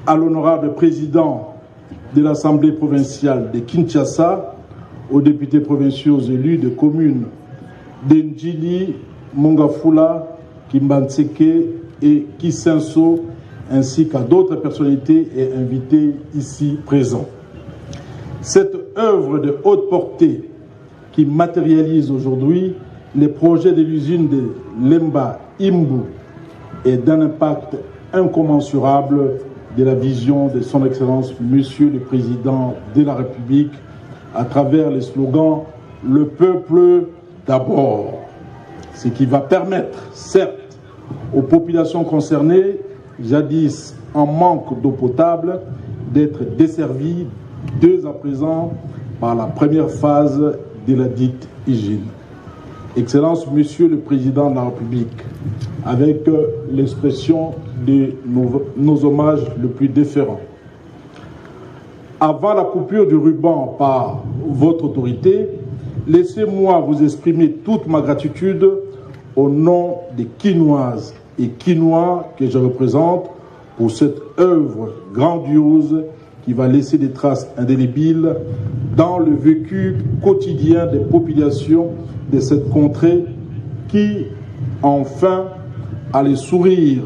à l'honorable président de l'Assemblée provinciale de Kinshasa, aux députés provinciaux élus de communes d'Ndjili, Mongafula, Kimbanseke et Kisenso, ainsi qu'à d'autres personnalités et invités ici présents. Cette œuvre de haute portée qui matérialise aujourd'hui les projets de l'usine de Lemba Imbu est d'un impact incommensurable de la vision de son Excellence Monsieur le Président de la République à travers les slogans « Le peuple d'abord », ce qui va permettre, certes, aux populations concernées, jadis en manque d'eau potable, d'être desservies dès à présent par la première phase de la dite hygiène. Excellence, Monsieur le Président de la République, avec l'expression de nos hommages le plus déférents. Avant la coupure du ruban par votre autorité, laissez-moi vous exprimer toute ma gratitude au nom des Kinoises et Kinois que je représente pour cette œuvre grandiose qui va laisser des traces indélébiles dans le vécu quotidien des populations de cette contrée qui, enfin, a le sourire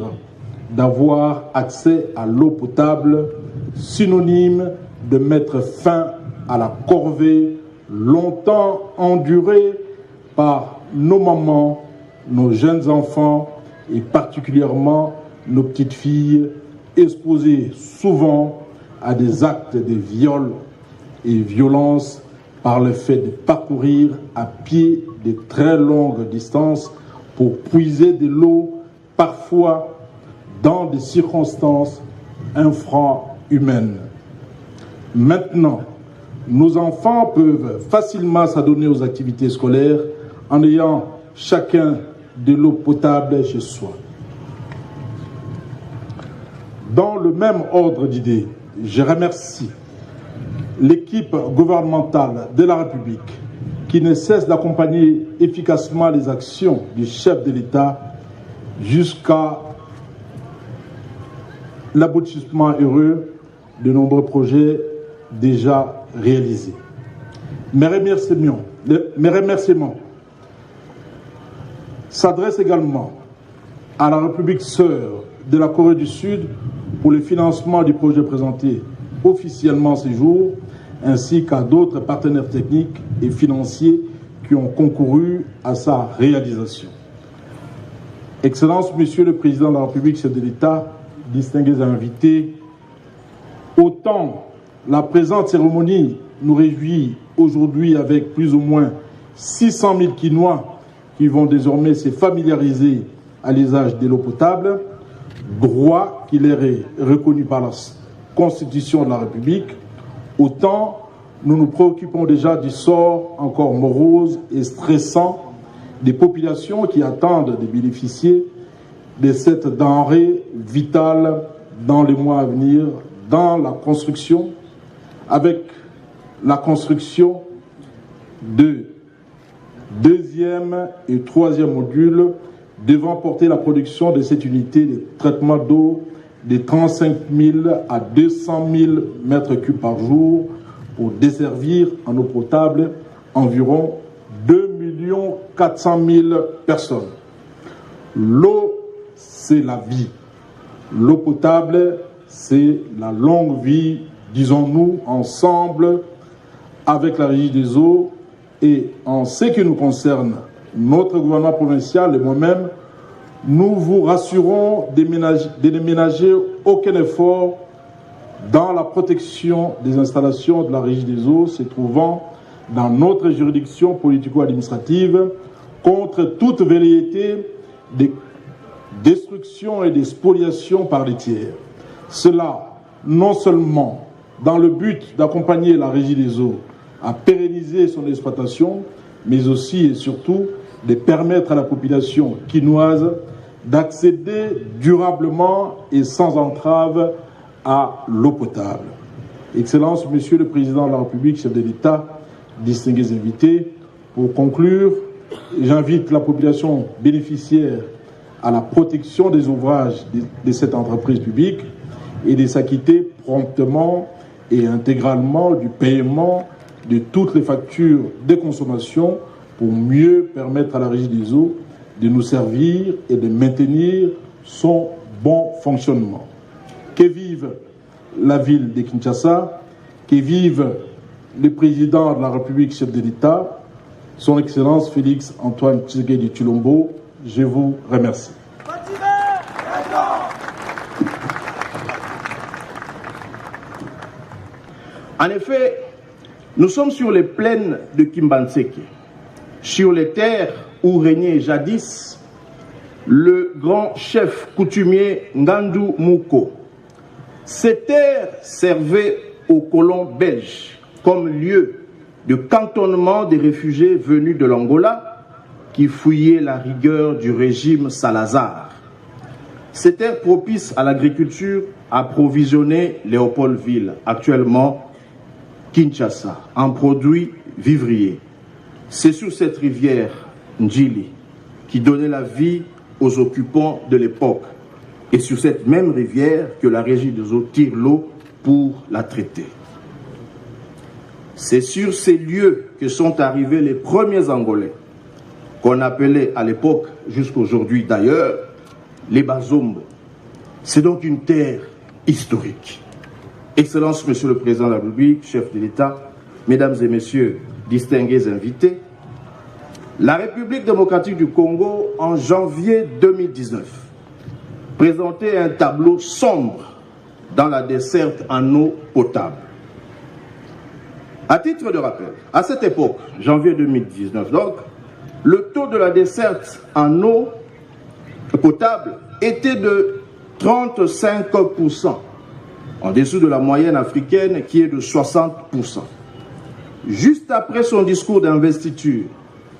d'avoir accès à l'eau potable, synonyme de mettre fin à la corvée longtemps endurée par nos mamans, nos jeunes enfants et particulièrement nos petites filles exposées souvent à des actes de viol et violence par le fait de parcourir à pied de très longues distances pour puiser de l'eau, parfois dans des circonstances infra-humaines. Maintenant, nos enfants peuvent facilement s'adonner aux activités scolaires en ayant chacun de l'eau potable chez soi. Dans le même ordre d'idées, je remercie l'équipe gouvernementale de la République qui ne cesse d'accompagner efficacement les actions du chef de l'État jusqu'à l'aboutissement heureux de nombreux projets déjà réalisés. Mes remerciements s'adressent également à la République sœur de la Corée du Sud pour le financement du projet présenté officiellement ces jours, ainsi qu'à d'autres partenaires techniques et financiers qui ont concouru à sa réalisation. Excellence, Monsieur le Président de la République, chef de l'État, distingués invités, autant la présente cérémonie nous réjouit aujourd'hui avec plus ou moins 600 000 Kinois qui vont désormais se familiariser à l'usage de l'eau potable, droit qui leur est reconnu par la Constitution de la République, autant nous nous préoccupons déjà du sort encore morose et stressant des populations qui attendent de bénéficier de cette denrée vitale dans les mois à venir, dans la construction, avec la construction de deuxième et troisième modules devant porter la production de cette unité de traitement d'eau de 35 000 à 200 000 mètres cubes par jour pour desservir en eau potable environ 2 400 000 personnes. L'eau, c'est la vie. L'eau potable, c'est la longue vie, disons-nous, ensemble avec la Régie des eaux. Et en ce qui nous concerne, notre gouvernement provincial et moi-même, nous vous rassurons de ne ménager aucun effort dans la protection des installations de la Régie des eaux se trouvant dans notre juridiction politico-administrative contre toute velléité de destruction et de spoliation par les tiers. Cela, non seulement dans le but d'accompagner la Régie des eaux à pérenniser son exploitation, mais aussi et surtout de permettre à la population quinoise d'accéder durablement et sans entrave à l'eau potable. Excellence, Monsieur le Président de la République, chef de l'État, distingués invités, pour conclure, j'invite la population bénéficiaire à la protection des ouvrages de cette entreprise publique et de s'acquitter promptement et intégralement du paiement de toutes les factures de consommation pour mieux permettre à la Régie des eaux de nous servir et de maintenir son bon fonctionnement. Que vive la ville de Kinshasa, que vive le président de la République, chef de l'État, son Excellence Félix Antoine Tshisekedi Tshilombo. Je vous remercie. En effet, nous sommes sur les plaines de Kimbanseke, sur les terres où régnait jadis le grand chef coutumier Ngandou Mouko. Ces terres servaient aux colons belges comme lieu de cantonnement des réfugiés venus de l'Angola qui fouillaient la rigueur du régime Salazar. Ces terres propices à l'agriculture approvisionnaient Léopoldville, actuellement Kinshasa, en produits vivriers. C'est sur cette rivière, Ndjili, qui donnait la vie aux occupants de l'époque. Et sur cette même rivière que la Régie des eaux tire l'eau pour la traiter. C'est sur ces lieux que sont arrivés les premiers Angolais, qu'on appelait à l'époque, jusqu'aujourd'hui d'ailleurs, les Bazombo. C'est donc une terre historique. Excellence, Monsieur le Président de la République, chef de l'État, Mesdames et Messieurs, distingués invités, la République démocratique du Congo, en janvier 2019, présentait un tableau sombre dans la desserte en eau potable. À titre de rappel, à cette époque, janvier 2019, donc, le taux de la desserte en eau potable était de 35%, en dessous de la moyenne africaine qui est de 60%. Juste après son discours d'investiture,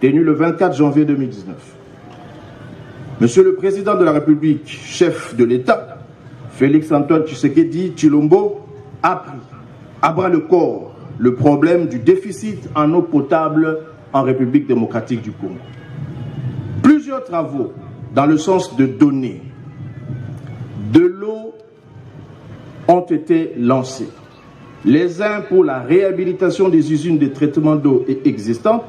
tenu le 24 janvier 2019, Monsieur le Président de la République, chef de l'État, Félix Antoine Tshisekedi Tshilombo, a pris à bras le corps le problème du déficit en eau potable en République démocratique du Congo. Plusieurs travaux dans le sens de donner de l'eau ont été lancés. Les uns pour la réhabilitation des usines de traitement d'eau existantes,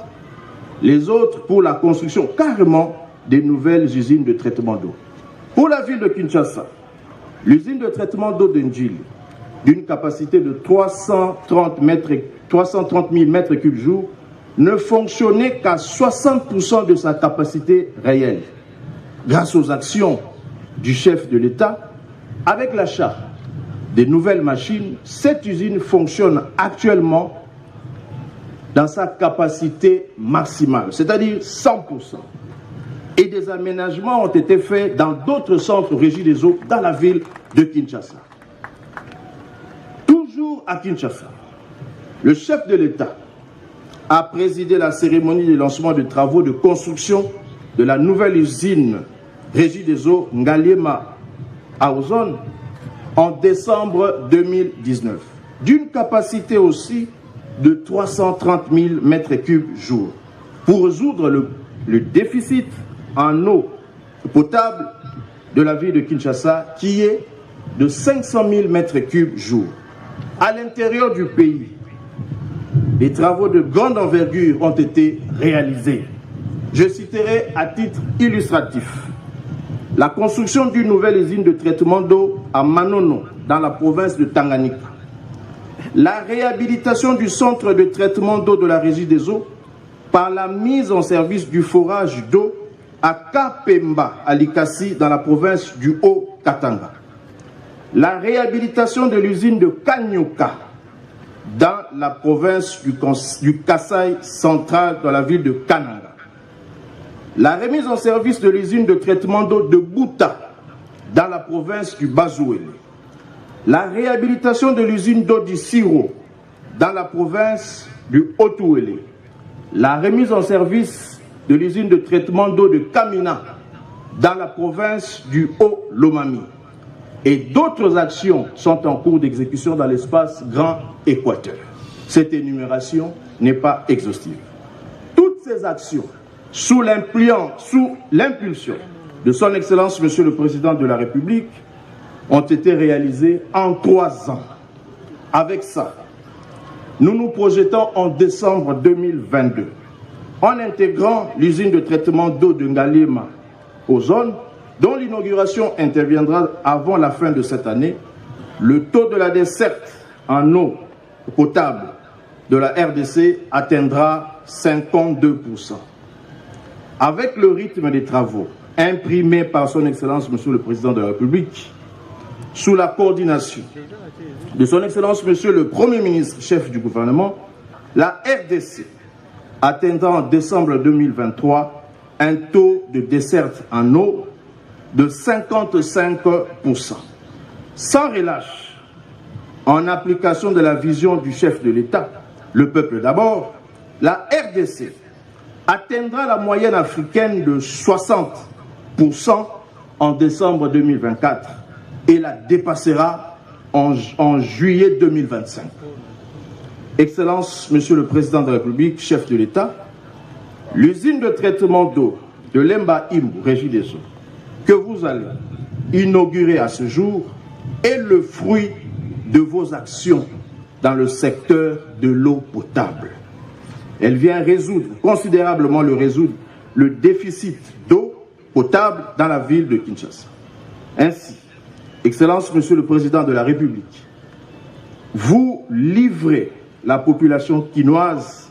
les autres pour la construction carrément des nouvelles usines de traitement d'eau. Pour la ville de Kinshasa, l'usine de traitement d'eau de Ndjili, d'une capacité de 330 000 mètres cubes jour, ne fonctionnait qu'à 60% de sa capacité réelle. Grâce aux actions du chef de l'État, avec l'achat des nouvelles machines, cette usine fonctionne actuellement dans sa capacité maximale, c'est-à-dire 100%. Et des aménagements ont été faits dans d'autres centres régis des eaux dans la ville de Kinshasa. Toujours à Kinshasa, le chef de l'État a présidé la cérémonie de lancement de travaux de construction de la nouvelle usine régie des eaux Ngaliema à Ozone en décembre 2019, d'une capacité aussi de 330 000 mètres cubes jour, pour résoudre le déficit en eau potable de la ville de Kinshasa, qui est de 500 000 mètres cubes jour. À l'intérieur du pays, des travaux de grande envergure ont été réalisés. Je citerai à titre illustratif la construction d'une nouvelle usine de traitement d'eau à Manono, dans la province de Tanganyika. La réhabilitation du centre de traitement d'eau de la Régie des eaux par la mise en service du forage d'eau à Kapemba, à Likasi, dans la province du Haut-Katanga. La réhabilitation de l'usine de Kanyoka, dans la province du Kasaï central, dans la ville de Kananga. La remise en service de l'usine de traitement d'eau de Bouta, dans la province du Bazouélé. La réhabilitation de l'usine d'eau du Siro, dans la province du Haut-Ouélé. La remise en service de l'usine de traitement d'eau de Kamina, dans la province du Haut-Lomami. Et d'autres actions sont en cours d'exécution dans l'espace Grand Équateur. Cette énumération n'est pas exhaustive. Toutes ces actions, sous l'impulsion de son Excellence Monsieur le Président de la République, ont été réalisés en 3 ans. Avec ça, nous nous projetons en décembre 2022, en intégrant l'usine de traitement d'eau de Ngaliema aux zones dont l'inauguration interviendra avant la fin de cette année. Le taux de la desserte en eau potable de la RDC atteindra 52%. Avec le rythme des travaux imprimé par son Excellence Monsieur le Président de la République, sous la coordination de son Excellence Monsieur le Premier ministre, chef du gouvernement, la RDC atteindra en décembre 2023 un taux de desserte en eau de 55%. Sans relâche, en application de la vision du chef de l'État, le peuple d'abord, la RDC atteindra la moyenne africaine de 60% en décembre 2024 et la dépassera en juillet 2025. Excellence, Monsieur le Président de la République, chef de l'État, l'usine de traitement d'eau de Lemba Imbu, Régie des eaux, que vous allez inaugurer à ce jour, est le fruit de vos actions dans le secteur de l'eau potable. Elle vient considérablement le déficit d'eau potable dans la ville de Kinshasa. Ainsi, Excellence, Monsieur le Président de la République, vous livrez la population quinoise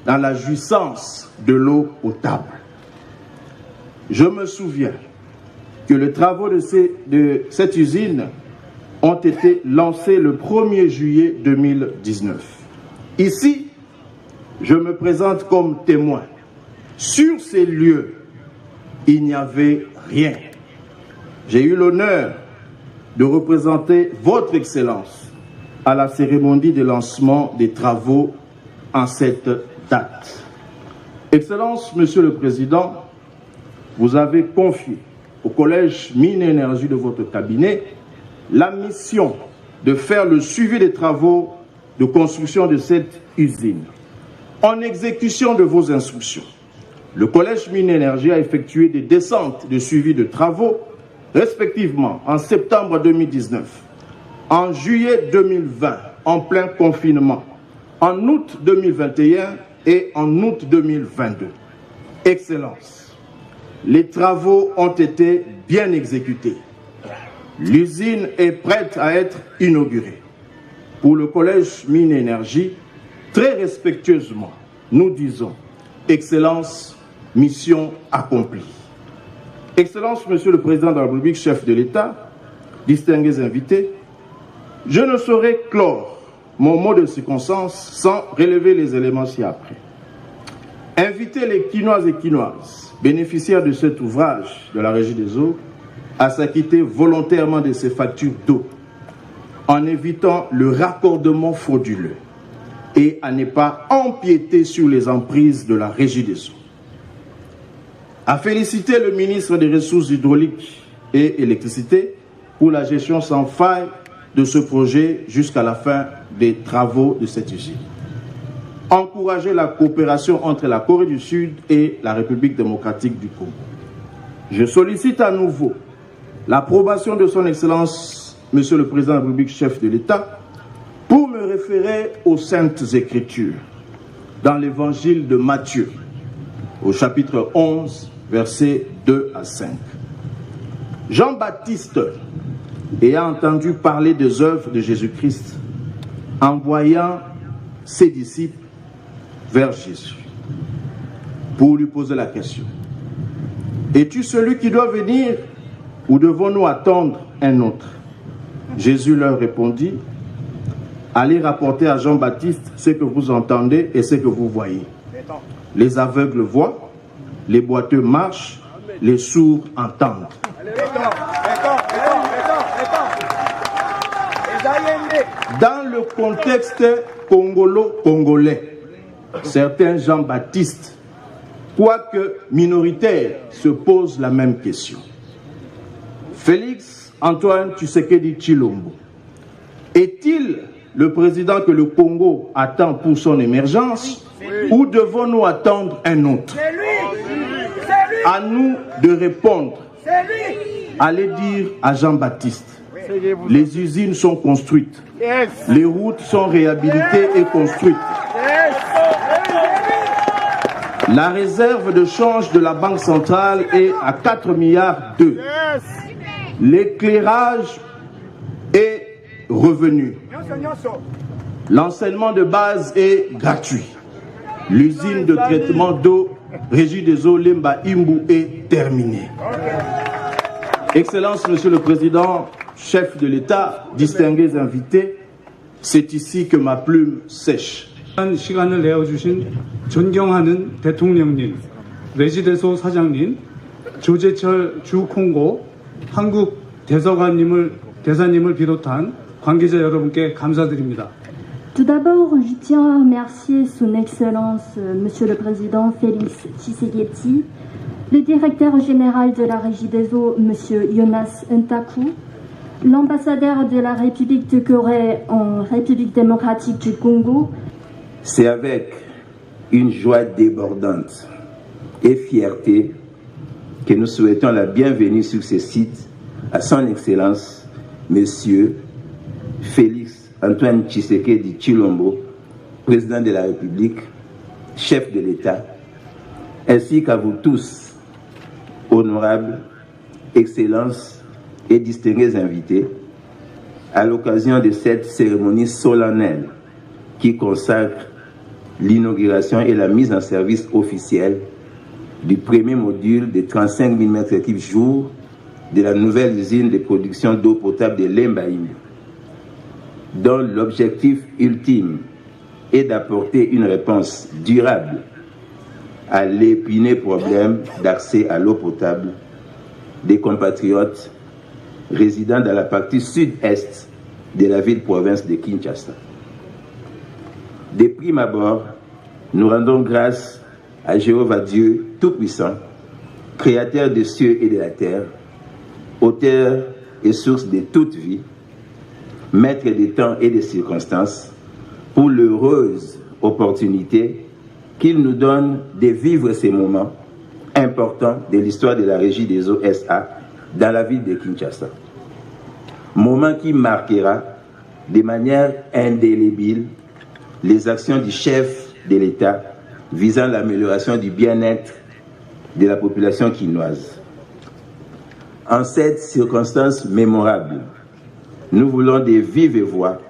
dans la jouissance de l'eau potable. Je me souviens que les travaux de cette usine ont été lancés le 1er juillet 2019. Ici, je me présente comme témoin. Sur ces lieux, il n'y avait rien. J'ai eu l'honneur de représenter votre Excellence à la cérémonie de lancement des travaux en cette date. Excellence, Monsieur le Président, vous avez confié au Collège Mines et Énergie de votre cabinet la mission de faire le suivi des travaux de construction de cette usine. En exécution de vos instructions, le Collège Mines et Énergie a effectué des descentes de suivi de travaux, respectivement en septembre 2019, en juillet 2020, en plein confinement, en août 2021 et en août 2022. Excellence, les travaux ont été bien exécutés. L'usine est prête à être inaugurée. Pour le Collège Mines et Énergie, très respectueusement, nous disons Excellence, mission accomplie. Excellence, Monsieur le Président de la République, chef de l'État, distingués invités, je ne saurais clore mon mot de circonstance sans relever les éléments ci-après. Inviter les Quinoises et Quinoises, bénéficiaires de cet ouvrage de la Régie des eaux, à s'acquitter volontairement de ces factures d'eau, en évitant le raccordement frauduleux et à ne pas empiéter sur les emprises de la Régie des eaux. À féliciter le ministre des Ressources hydrauliques et électricité pour la gestion sans faille de ce projet jusqu'à la fin des travaux de cette usine. Encourager la coopération entre la Corée du Sud et la République démocratique du Congo. Je sollicite à nouveau l'approbation de son Excellence, Monsieur le Président de la République, chef de l'État, pour me référer aux Saintes Écritures, dans l'Évangile de Matthieu, au chapitre 11, versets 2 à 5. Jean-Baptiste, ayant entendu parler des œuvres de Jésus-Christ, envoyant ses disciples vers Jésus, pour lui poser la question: es-tu celui qui doit venir ou devons-nous attendre un autre? Jésus leur répondit: allez rapporter à Jean-Baptiste ce que vous entendez et ce que vous voyez. Les aveugles voient, les boiteux marchent, les sourds entendent. Dans le contexte congolo-congolais, certains Jean-Baptiste, quoique minoritaires, se posent la même question. Félix Antoine Tshisekedi Tshilombo est-il le président que le Congo attend pour son émergence, ou devons-nous attendre un autre? À nous de répondre. Allez dire à Jean-Baptiste: Les usines sont construites. Les routes sont réhabilitées et construites. La réserve de change de la Banque centrale est à 4 milliards d'euros. L'éclairage est revenu. L'enseignement de base est gratuit. L'usine de traitement d'eau Régie des eaux Lemba Imbu est terminée. Excellence, Monsieur le Président, chef de l'État, distingués invités, c'est ici que ma plume sèche. 시간을 내어주신 존경하는 대통령님, 레지대소 사장님, 조재철 주콩고 한국 대사님을 비롯한 관계자 여러분께 감사드립니다. Tout d'abord, je tiens à remercier Son Excellence, Monsieur le Président Félix Tshisekedi, le directeur général de la Régie des eaux, Monsieur Jonas Ntaku, l'ambassadeur de la République de Corée en République démocratique du Congo. C'est avec une joie débordante et fierté que nous souhaitons la bienvenue sur ce site à Son Excellence, Monsieur Félix Antoine Tshisekedi Tshilombo, président de la République, chef de l'État, ainsi qu'à vous tous, honorables, excellences et distingués invités, à l'occasion de cette cérémonie solennelle qui consacre l'inauguration et la mise en service officielle du premier module de 35 000 m3 jour de la nouvelle usine de production d'eau potable de Lemba Imbu, dont l'objectif ultime est d'apporter une réponse durable à l'épineux problème d'accès à l'eau potable des compatriotes résidant dans la partie sud-est de la ville-province de Kinshasa. De prime abord, nous rendons grâce à Jéhovah Dieu Tout-Puissant, Créateur des cieux et de la terre, auteur et source de toute vie, Maître des temps et des circonstances, pour l'heureuse opportunité qu'il nous donne de vivre ces moments importants de l'histoire de la Régie des eaux SA dans la ville de Kinshasa. Moment qui marquera de manière indélébile les actions du chef de l'État visant l'amélioration du bien-être de la population quinoise. En cette circonstance mémorable, nous voulons de vive voix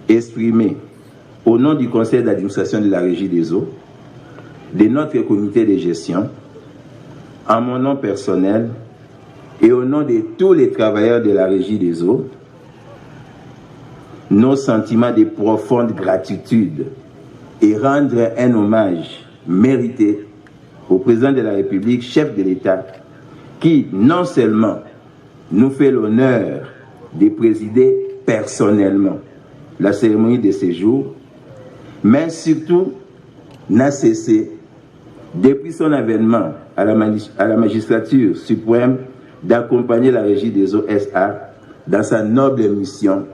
exprimer au nom du conseil d'administration de la Régie des eaux, de notre comité de gestion, en mon nom personnel et au nom de tous les travailleurs de la Régie des eaux, nos sentiments de profonde gratitude et rendre un hommage mérité au président de la République, chef de l'État, qui non seulement nous fait l'honneur de présider personnellement la cérémonie de séjour, mais surtout n'a cessé, depuis son avènement à la magistrature suprême, d'accompagner la Régie des eaux SA dans sa noble mission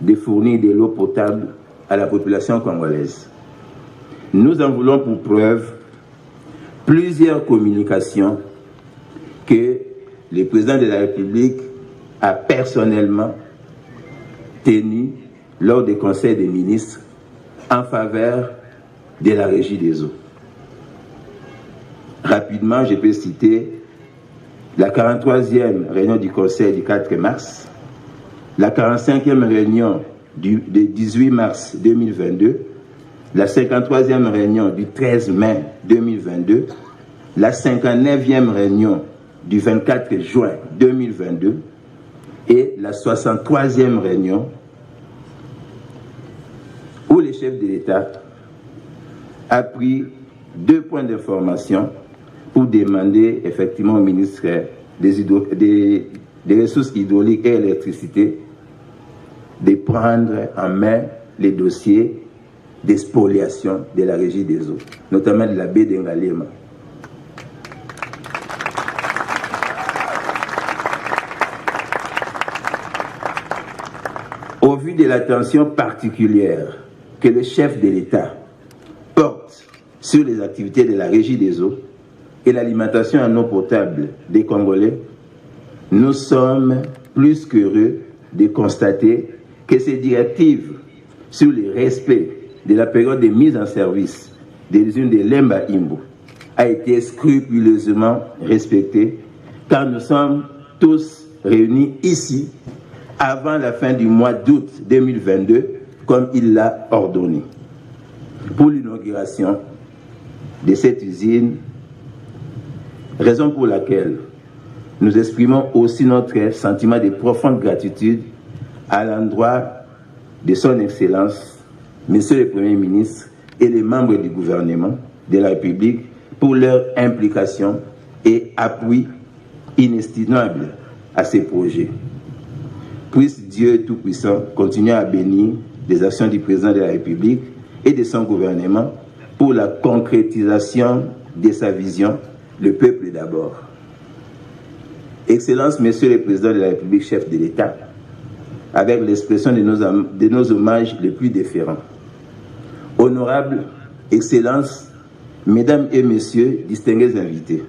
de fournir de l'eau potable à la population congolaise. Nous en voulons pour preuve plusieurs communications que le président de la République a personnellement tenues lors des conseils des ministres en faveur de la Régie des eaux. Rapidement, je peux citer la 43e réunion du Conseil du 4 mars, la 45e réunion du 18 mars 2022, la 53e réunion du 13 mai 2022, la 59e réunion du 24 juin 2022 et la 63e réunion où le chef de l'État a pris 2 points d'information pour demander effectivement au ministre des Ressources hydrauliques et électricité de prendre en main les dossiers d'expoliation de la Régie des eaux, notamment de la baie d'Engaliema. Au vu de l'attention particulière que le chef de l'État porte sur les activités de la Régie des eaux et l'alimentation en eau potable des Congolais, nous sommes plus qu'heureux de constater que ces directives sur le respect de la période de mise en service de l'usine de Lemba Imbu a été scrupuleusement respectée, car nous sommes tous réunis ici avant la fin du mois d'août 2022, comme il l'a ordonné. Pour l'inauguration de cette usine, raison pour laquelle nous exprimons aussi notre sentiment de profonde gratitude à l'endroit de son Excellence, Monsieur le Premier ministre et les membres du gouvernement de la République pour leur implication et appui inestimable à ces projets. Puisse Dieu Tout-Puissant continuer à bénir les actions du Président de la République et de son gouvernement pour la concrétisation de sa vision, le peuple d'abord. Excellence, Monsieur le Président de la République, chef de l'État, avec l'expression de nos hommages les plus déférents. Honorable Excellence, Mesdames et Messieurs, distingués invités,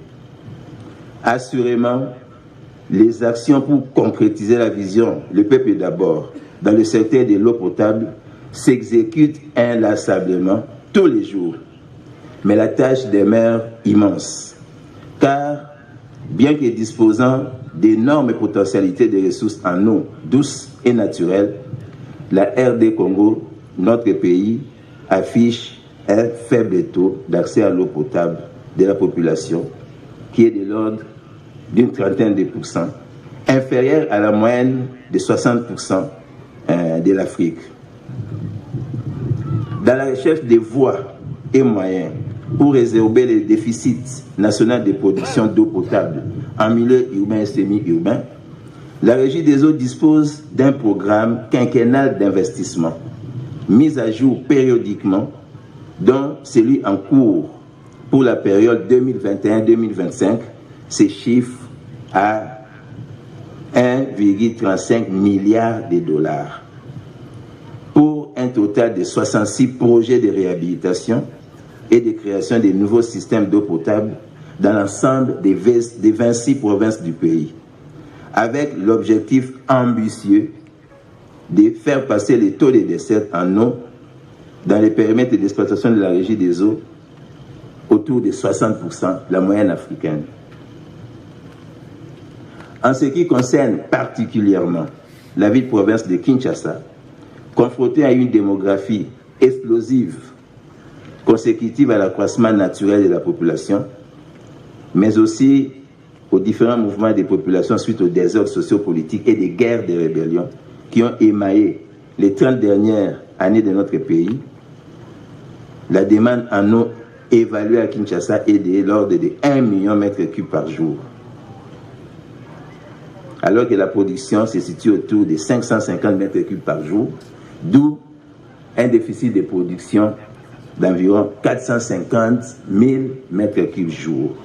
assurément, les actions pour concrétiser la vision, le peuple d'abord, dans le secteur de l'eau potable, s'exécutent inlassablement tous les jours. Mais la tâche demeure immense, car bien que disposant d'énormes potentialités de ressources en eau douce et naturelle, la RD Congo, notre pays, affiche un faible taux d'accès à l'eau potable de la population, qui est de l'ordre d'une trentaine de pourcents, inférieur à la moyenne de 60% de l'Afrique. Dans la recherche des voies et moyens pour résorber le déficit national de production d'eau potable en milieu urbain et semi-urbain, la Régie des eaux dispose d'un programme quinquennal d'investissement, mis à jour périodiquement, dont celui en cours pour la période 2021-2025 s'échiffre à 1,35 milliard de dollars, pour un total de 66 projets de réhabilitation et de création de nouveaux systèmes d'eau potable dans l'ensemble des 26 provinces du pays, avec l'objectif ambitieux de faire passer les taux de desserte en eau dans les périmètres d'exploitation de la Régie des eaux autour de 60%, la moyenne africaine. En ce qui concerne particulièrement la ville-province de Kinshasa, confrontée à une démographie explosive consécutive à l'accroissement naturel de la population, mais aussi aux différents mouvements des populations suite aux désordres sociopolitiques et des guerres de rébellion qui ont émaillé les 30 dernières années de notre pays, la demande en eau évaluée à Kinshasa est de l'ordre de 1 million de mètres cubes par jour, alors que la production se situe autour de 550 mètres cubes par jour, d'où un déficit de production d'environ 450 000 mètres cubes jour.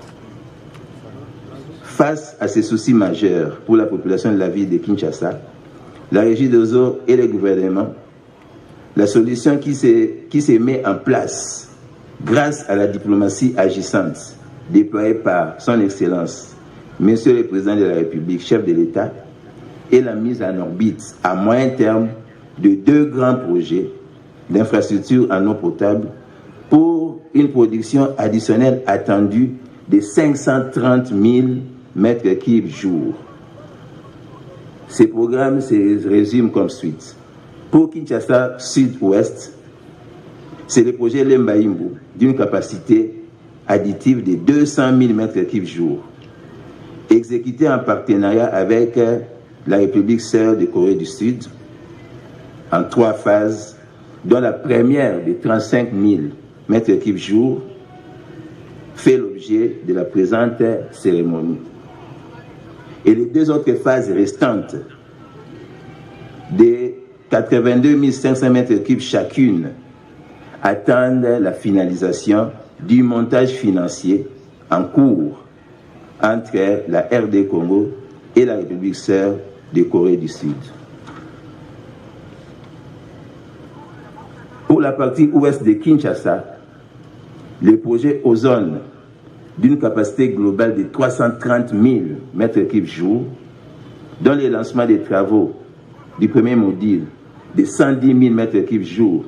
Face à ces soucis majeurs pour la population de la ville de Kinshasa, la Régie des eaux et le gouvernement, la solution qui se met en place grâce à la diplomatie agissante déployée par son Excellence, Monsieur le Président de la République, chef de l'État, est la mise en orbite à moyen terme de 2 grands projets d'infrastructures en eau potable pour une production additionnelle attendue de 530 000 mètres cubes jour. Ces programmes se résument comme suite. Pour Kinshasa Sud-Ouest, c'est le projet Lemba Imbu d'une capacité additive de 200 000 mètres cubes jour, exécuté en partenariat avec la République sœur de Corée du Sud en 3 phases, dont la première de 35 000 mètres cubes jour fait l'objet de la présente cérémonie. Et les 2 autres phases restantes de 82 500 mètres cubes chacune attendent la finalisation du montage financier en cours entre la RD Congo et la République sœur de Corée du Sud. Pour la partie ouest de Kinshasa, le projet Ozone, d'une capacité globale de 330 000 mètres cubes jour, dont le lancement des travaux du premier module de 110 000 mètres cubes jour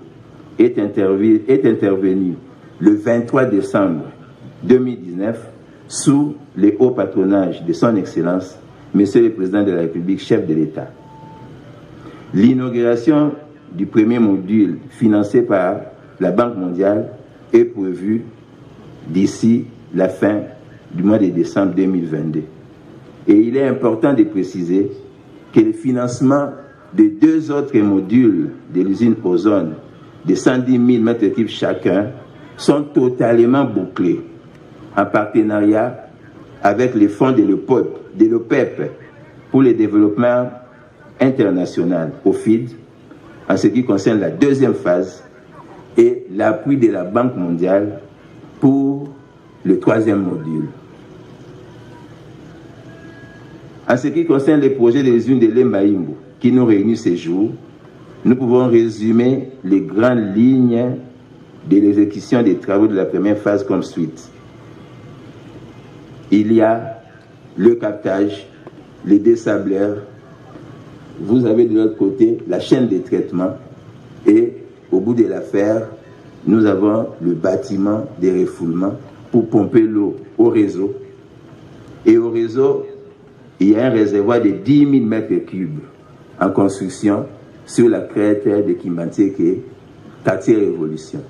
est intervenu le 23 décembre 2019 sous le haut patronage de son Excellence, Monsieur le Président de la République, chef de l'État. L'inauguration du premier module financé par la Banque mondiale est prévue d'ici la fin du mois de décembre 2022. Et il est important de préciser que le financement de 2 autres modules de l'usine Ozone de 110 000 m3 chacun sont totalement bouclés en partenariat avec les fonds de l'OPEP pour le développement international, OFID, en ce qui concerne la 2e phase, et l'appui de la Banque mondiale pour le 3e module. En ce qui concerne les projets de l'usine de Lembaïmbo qui nous réunissent ces jours, nous pouvons résumer les grandes lignes de l'exécution des travaux de la première phase comme suite. Il y a le captage, les désableurs, vous avez de l'autre côté la chaîne de traitement et au bout de l'affaire, nous avons le bâtiment de refoulement pour pomper l'eau au réseau. Et au réseau, il y a un réservoir de 10 000 m3 en construction sur la crête de Kimbanté, qui est quartier Révolution.